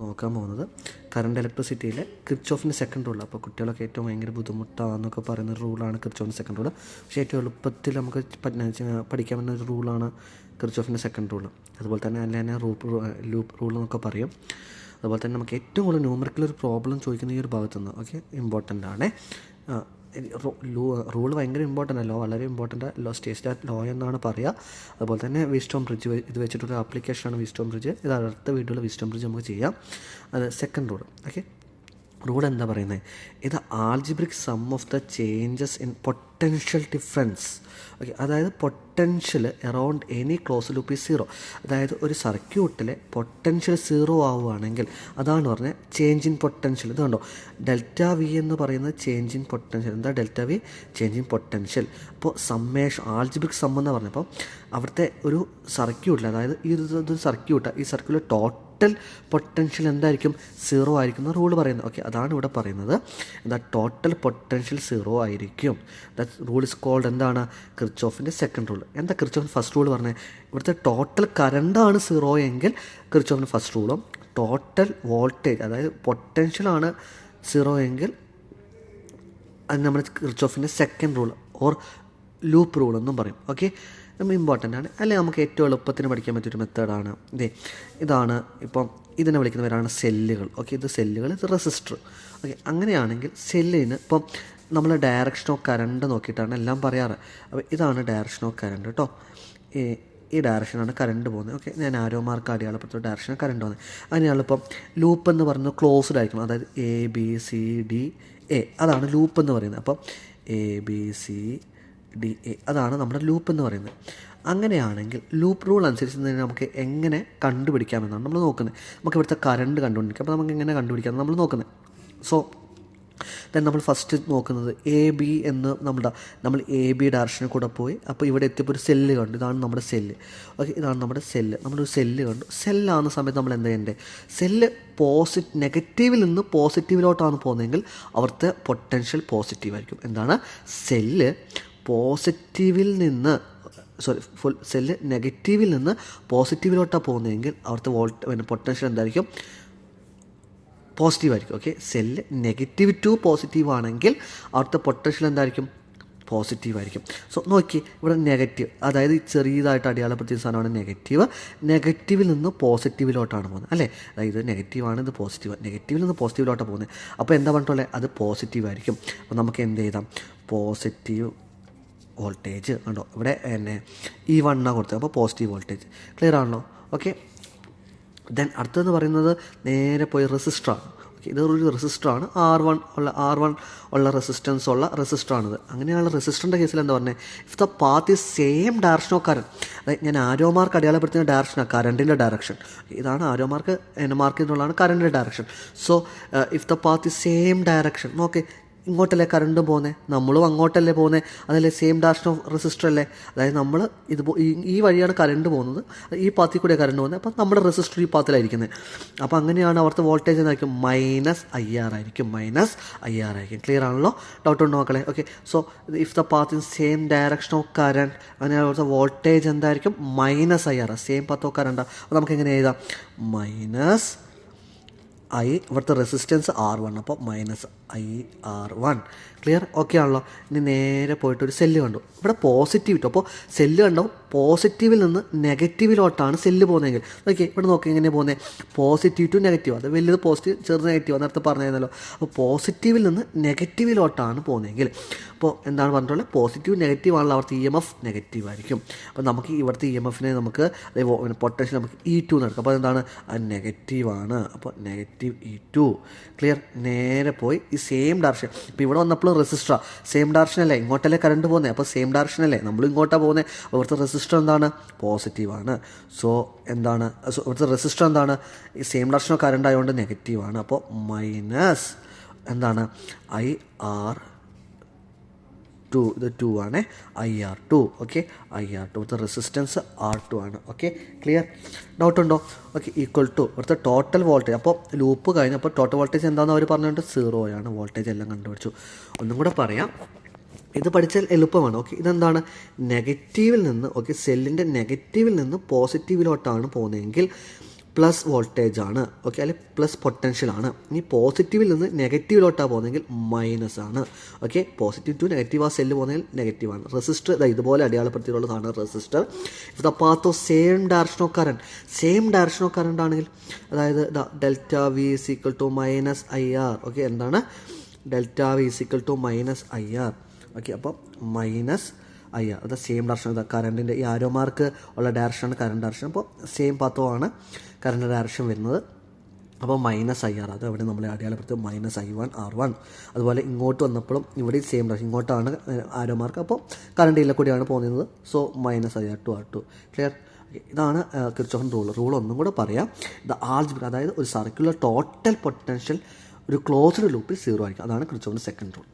നോക്കാൻ പോകുന്നത് current ഇലക്ട്രിസിറ്റിയിലെ കിർച്ചോഫിൻ്റെ second rule. അപ്പോൾ കുട്ടികളൊക്കെ ഏറ്റവും ഭയങ്കര ബുദ്ധിമുട്ടാണെന്നൊക്കെ പറയുന്ന റൂളാണ് കിർച്ചോഫിൻ്റെ സെക്കൻഡ് റൂൾ. പക്ഷേ ഏറ്റവും എളുപ്പത്തിൽ നമുക്ക് പഠിക്കാൻ പറ്റുന്ന ഒരു റൂളാണ് കിർച്ചോഫിൻ്റെ സെക്കൻഡ് റൂൾ. അതുപോലെ തന്നെ അല്ല ലൂപ്പ് റൂൾ എന്നൊക്കെ പറയും. അതുപോലെ തന്നെ നമുക്ക് ഏറ്റവും കൂടുതൽ ന്യൂമറിക്കൽ ഒരു പ്രോബ്ലം ചോദിക്കുന്ന ഈ ഒരു ഭാഗത്തു നിന്ന് ഇമ്പോർട്ടൻ്റ് ആണ്. റൂൾ ഭയങ്കര ഇമ്പോർട്ടൻ്റ് ആണ്. ലോ വളരെ ഇമ്പോർട്ടൻ്റ്. സ്റ്റേറ്റ് ലോ എന്നാണ് പറയുക. അതുപോലെ തന്നെ വിസ്റ്റോം ബ്രിഡ്ജ് ഇത് വെച്ചിട്ടുള്ള ആപ്ലിക്കേഷനാണ് വിസ്റ്റോം ബ്രിഡ്ജ്. ഇത് അടുത്ത വീഡിയോയിൽ വിസ്റ്റോം ബ്രിഡ്ജ് നമുക്ക് ചെയ്യാം. അത് സെക്കൻഡ് റൂൾ. റൂൾ എന്താ പറയുന്നത്? ഇത് algebraic sum of the changes in potential difference. അതായത് potential around any close loop is zero. അതായത് ഒരു സർക്യൂട്ടിലെ പൊട്ടൻഷ്യൽ സീറോ ആവുകയാണെങ്കിൽ അതാണ് പറഞ്ഞത് ചേഞ്ച് ഇൻ പൊട്ടൻഷ്യൽ. ഇത് കണ്ടോ, ഡെൽറ്റ വി എന്ന് പറയുന്നത് ചേഞ്ച് ഇൻ പൊട്ടൻഷ്യൽ. എന്താ delta V? Change in potential. അപ്പോൾ സമ്മേഷൻ ആൾജിബ്രിക് സം എന്ന് പറഞ്ഞപ്പോൾ അവിടുത്തെ ഒരു സർക്യൂട്ടിൽ, അതായത് ഇതൊരു സർക്യൂട്ട്, ഈ സർക്യൂട്ടിൽ ടോട്ടൽ പൊട്ടൻഷ്യൽ എന്തായിരിക്കും? സീറോ ആയിരിക്കും റൂൾ പറയുന്നത്. അതാണ് ഇവിടെ പറയുന്നത്. എന്താ? ടോട്ടൽ പൊട്ടൻഷ്യൽ സീറോ ആയിരിക്കും. ദാറ്റ് റൂൾ ഇസ് കോൾഡ് എന്താണ്? കിർച്ചോഫിൻ്റെ സെക്കൻഡ് റൂൾ. എന്താ കിർച്ചോഫിൻ്റെ ഫസ്റ്റ് റൂൾ പറഞ്ഞത്? ഇവിടുത്തെ ടോട്ടൽ കറണ്ടാണ് സീറോ എങ്കിൽ കിർച്ചോഫിൻ്റെ ഫസ്റ്റ് റൂളും, ടോട്ടൽ വോൾട്ടേജ് അതായത് പൊട്ടൻഷ്യലാണ് സീറോ എങ്കിൽ അത് നമ്മൾ കിർച്ചോഫിൻ്റെ second rule or loop rule എന്നും പറയും. ഇമ്പോർട്ടൻ്റ് ആണ്. അല്ലെങ്കിൽ നമുക്ക് ഏറ്റവും എളുപ്പത്തിന് പഠിക്കാൻ പറ്റിയൊരു മെത്തേഡാണ് ഇതാണ്. ഇപ്പം ഇതിനെ വിളിക്കുന്നവരാണ് സെല്ലുകൾ. ഇത് സെല്ലുകൾ, ഇത് റെസിസ്റ്റർ. അങ്ങനെയാണെങ്കിൽ സെല്ലിന് ഇപ്പം നമ്മൾ ഡയറക്ഷൻ ഓഫ് കറണ്ട് നോക്കിയിട്ടാണ് എല്ലാം പറയാറ്. അപ്പോൾ ഇതാണ് ഡയറക്ഷൻ ഓഫ് കറണ്ട് കേട്ടോ. ഈ ഡയറക്ഷനാണ് കറണ്ട് പോകുന്നത്. ഞാൻ ആരോ മാർക്ക് അടയാളപ്പെടുത്ത ഡയറക്ഷനാണ് കറണ്ട് പോകുന്നത്. അങ്ങനെയാണ് ഇപ്പം ലൂപ്പ് എന്ന് പറയുന്നത് ക്ലോസ്ഡ് ആയിരിക്കണം. അതായത് ABCDA അതാണ് ലൂപ്പ് എന്ന് പറയുന്നത്. അപ്പം ABCDA അതാണ് നമ്മുടെ ലൂപ്പ് എന്ന് പറയുന്നത്. അങ്ങനെയാണെങ്കിൽ ലൂപ്പ് റൂൾ അനുസരിച്ച് തന്നെ നമുക്ക് എങ്ങനെ കണ്ടുപിടിക്കാമെന്നാണ് നമ്മൾ നോക്കുന്നത്. നമുക്ക് ഇവിടുത്തെ കറണ്ട് കണ്ടുപിടിക്കാം. അപ്പോൾ നമുക്ക് എങ്ങനെ കണ്ടുപിടിക്കാമെന്ന് നമ്മൾ നോക്കുന്നത്. സോ നമ്മൾ ഫസ്റ്റ് നോക്കുന്നത് AB എന്ന് നമ്മൾ AB ഡയറക്ഷനിൽ കൂടെ പോയി. അപ്പോൾ ഇവിടെ എത്തിയപ്പോൾ ഒരു സെല്ല് കണ്ടു. ഇതാണ് നമ്മുടെ സെല്ല്. ഇതാണ് നമ്മുടെ സെല്ല്. നമ്മളൊരു സെല്ല് കണ്ടു. സെല്ലാകുന്ന സമയത്ത് നമ്മൾ എന്താ ചെയ്യേണ്ടത്? സെല്ല് നെഗറ്റീവിൽ നിന്ന് പോസിറ്റീവിലോട്ടാണ് പോകുന്നതെങ്കിൽ അവിടുത്തെ പൊട്ടൻഷ്യൽ പോസിറ്റീവായിരിക്കും. എന്താണ്? സെല്ല് പോസിറ്റീവിൽ നിന്ന് സെല്ല് നെഗറ്റീവിൽ നിന്ന് പോസിറ്റീവിലോട്ടാണ് പോകുന്നതെങ്കിൽ അവിടുത്തെ പൊട്ടൻഷ്യൽ എന്തായിരിക്കും? പോസിറ്റീവായിരിക്കും. സെല്ല് നെഗറ്റീവ് ടു പോസിറ്റീവ് ആണെങ്കിൽ അവിടുത്തെ പൊട്ടൻഷ്യൽ എന്തായിരിക്കും? പോസിറ്റീവായിരിക്കും. സോ നോക്കി, ഇവിടെ നെഗറ്റീവ്, അതായത് ചെറിയതായിട്ട് അടയാളപ്പെടുത്തിയ സാധനമാണ് നെഗറ്റീവ്. നെഗറ്റീവിൽ നിന്ന് പോസിറ്റീവിലോട്ടാണ് പോകുന്നത് അല്ലേ? അതായത് നെഗറ്റീവാണ്, ഇത് പോസിറ്റീവ്. നെഗറ്റീവിൽ നിന്ന് പോസിറ്റീവിലോട്ടാണ് പോകുന്നത്. അപ്പോൾ എന്താ പറഞ്ഞിട്ടുള്ളത്? അത് പോസിറ്റീവായിരിക്കും. അപ്പോൾ നമുക്ക് എന്ത് ചെയ്താം? പോസിറ്റീവ് വോൾട്ടേജ് കണ്ടോ, ഇവിടെ E1 കൊടുത്തത്. അപ്പോൾ പോസിറ്റീവ് വോൾട്ടേജ്. ക്ലിയർ ആണല്ലോ? ദെൻ അടുത്തതെന്ന് പറയുന്നത് നേരെ പോയി റെസിസ്റ്ററാണ്. ഇതൊരു റെസിസ്റ്ററാണ്. R1 ഉള്ള റെസിസ്റ്റൻസ് ഉള്ള റെസിസ്റ്ററാണിത്. അങ്ങനെയുള്ള റെസിസ്റ്ററിൻ്റെ കേസിൽ എന്താ പറഞ്ഞത്? If the path is same direction of current. അതായത് ഞാൻ ആരോ മാർക്ക് അടയാളപ്പെടുത്തുന്ന ഡയറക്ഷനാണ് കറണ്ടിൻ്റെ ഡയറക്ഷൻ. ഇതാണ് ആരോ മാർക്ക് മാർക്ക് ചെയ്തുള്ളതാണ് കറണ്ടിൻ്റെ direction. So if the path is same direction, നോക്കെ ഇങ്ങോട്ടല്ലേ കറണ്ട് പോകുന്നത്, നമ്മളും അങ്ങോട്ടല്ലേ പോകുന്നത്, അതല്ലേ സെയിം ഡയറക്ഷൻ ഓഫ് റെസിസ്റ്റർ അല്ലേ? അതായത് നമ്മൾ ഈ വഴിയാണ് കറണ്ട് പോകുന്നത്, ഈ പാത്തിൽ കൂടെ കറണ്ട് പോകുന്നത്. അപ്പം നമ്മുടെ റെസിസ്റ്റർ ഈ പാത്തിലായിരിക്കുന്നത്. അപ്പോൾ അങ്ങനെയാണ് അവിടുത്തെ വോൾട്ടേജ് എന്തായിരിക്കും? -IR ആയിരിക്കും. -IR. ക്ലിയർ ആണല്ലോ? ഡൗട്ട് ഉണ്ടോ മക്കളെ? So if the path in same direction of current, അങ്ങനെ അവിടുത്തെ വോൾട്ടേജ് എന്തായിരിക്കും? -IR. Same path of current. അപ്പോൾ നമുക്ക് എങ്ങനെ എഴുതാം? ഇവിടുത്തെ റെസിസ്റ്റൻസ് R1, അപ്പോൾ -IR1. ക്ലിയർ? ആണല്ലോ? ഇനി നേരെ പോയിട്ട് ഒരു സെല്ല് കണ്ടു. ഇവിടെ പോസിറ്റീവ് കിട്ടും. അപ്പോൾ സെല്ല് കണ്ടോ, പോസിറ്റീവിൽ നിന്ന് നെഗറ്റീവിലോട്ടാണ് സെല്ല് പോകുന്നതെങ്കിൽ ഇവിടെ നോക്കി എങ്ങനെയാണ് പോകുന്നത്? Positive to negative. അത് വലിയത് പോസിറ്റീവ്, ചെറുത് നെഗറ്റീവ്. നേരത്തെ പറഞ്ഞിരുന്നല്ലോ. അപ്പോൾ പോസിറ്റീവിൽ നിന്ന് നെഗറ്റീവിലോട്ടാണ് പോകുന്നതെങ്കിൽ അപ്പോൾ എന്താണ് പറഞ്ഞിട്ടുള്ളത്? പോസിറ്റീവ് നെഗറ്റീവ് ആണല്ലോ, അവിടുത്തെ EMF നെഗറ്റീവ് ആയിരിക്കും. അപ്പോൾ നമുക്ക് ഇവിടുത്തെ EMFനെ നമുക്ക് പൊട്ടൻഷ്യൽ നമുക്ക് E2 എന്ന് എടുക്കാം. അപ്പോൾ എന്താണ്? അത് നെഗറ്റീവാണ്. അപ്പോൾ -E2. ക്ലിയർ? നേരെ പോയി ഈ സെയിം ഡയറക്ഷൻ. ഇപ്പോൾ ഇവിടെ വന്നപ്പോൾ റെസിസ്റ്റർ സെയിം ഡയറക്ഷൻ അല്ലേ? ഇങ്ങോട്ടല്ലേ കറണ്ട് പോകുന്നത്. അപ്പോൾ സെയിം ഡയറക്ഷൻ അല്ലേ? നമ്മൾ ഇങ്ങോട്ടാണ് പോകുന്നത്. ഇവിടുത്തെ റെസിസ്റ്റർ എന്താണ്? പോസിറ്റീവാണ്. സോ എന്താണ്? ഇവിടുത്തെ റെസിസ്റ്റർ എന്താണ്? ഈ സെയിം ഡയറക്ഷൻ കറണ്ട് ആയതുകൊണ്ട് നെഗറ്റീവാണ്. അപ്പോൾ എന്താണ്? IR2. ഇത് 2 ആണ്. IR2. IR2. ഇവിടുത്തെ റെസിസ്റ്റൻസ് R2 ആണ്. ക്ലിയർ? ഡൗട്ട് ഉണ്ടോ? ഈക്വൽ ടു ഇവിടുത്തെ ടോട്ടൽ വോൾട്ടേജ്. അപ്പോൾ ലൂപ്പ് കഴിഞ്ഞപ്പോൾ ടോട്ടൽ വോൾട്ടേജ് എന്താണെന്ന് അവർ പറഞ്ഞുകൊണ്ട് 0 ആണ്. വോൾട്ടേജ് എല്ലാം കണ്ടുപിടിച്ചു. ഒന്നും കൂടെ പറയാം, ഇത് പഠിച്ചാൽ എളുപ്പമാണ്. ഇതെന്താണ്? നെഗറ്റീവിൽ നിന്ന് സെല്ലിൻ്റെ നെഗറ്റീവിൽ നിന്ന് പോസിറ്റീവിലോട്ടാണ് പോകുന്നതെങ്കിൽ പ്ലസ് വോൾട്ടേജ് ആണ്, ഓക്കെ, അല്ലെങ്കിൽ പ്ലസ് പൊട്ടൻഷ്യലാണ്. ഇനി പോസിറ്റീവിൽ നിന്ന് നെഗറ്റീവിലോട്ടാണ് പോകുന്നതെങ്കിൽ മൈനസ് ആണ്, ഓക്കെ. പോസിറ്റീവ് ടു നെഗറ്റീവ് ആ സെല്ല് പോകുന്നതെങ്കിൽ നെഗറ്റീവാണ്. റെസിസ്റ്റർ ഇതുപോലെ അടയാളപ്പെടുത്തിയിട്ടുള്ളതാണ് resistor. If the path of same direction of current ആണെങ്കിൽ, അതായത് delta V is equal to minus I R, okay. എന്താണ് delta V is equal to minus I R, okay. അപ്പോൾ minus I R, അത് same direction, കറണ്ടിൻ്റെ ഈ arrow mark ഉള്ള ഡയറക്ഷനാണ് current direction. അപ്പോൾ same പാത്തമാണ് current direction വരുന്നത്. അപ്പോൾ മൈനസ് ഐ ആർ, അത് അവിടെ നമ്മൾ അടയാളപ്പെടുത്തും മൈനസ് I1 R1. അതുപോലെ ഇങ്ങോട്ട് വന്നപ്പോഴും ഇവിടെ സെയിം ഡയറക്ഷൻ, ഇങ്ങോട്ടാണ് ആരോ മാർക്ക്, അപ്പോൾ കറണ്ട് ഇതിലെ കൂടിയാണ് പോകുന്നത്. So minus IR2 R2. Clear? ഇതാണ് കിർച്ചോഫിൻ്റെ റൂൾ ഒന്നും കൂടെ പറയാം. ദ ആൾജിബ്ര, അതായത് ഒരു സർക്കുലർ ടോട്ടൽ പൊട്ടൻഷ്യൽ ഒരു ക്ലോസ്ഡ് ലൂപ്പിൽ 0 ആയിരിക്കും. അതാണ് കിർച്ചോഫിൻ്റെ സെക്കൻഡ് റൂൾ.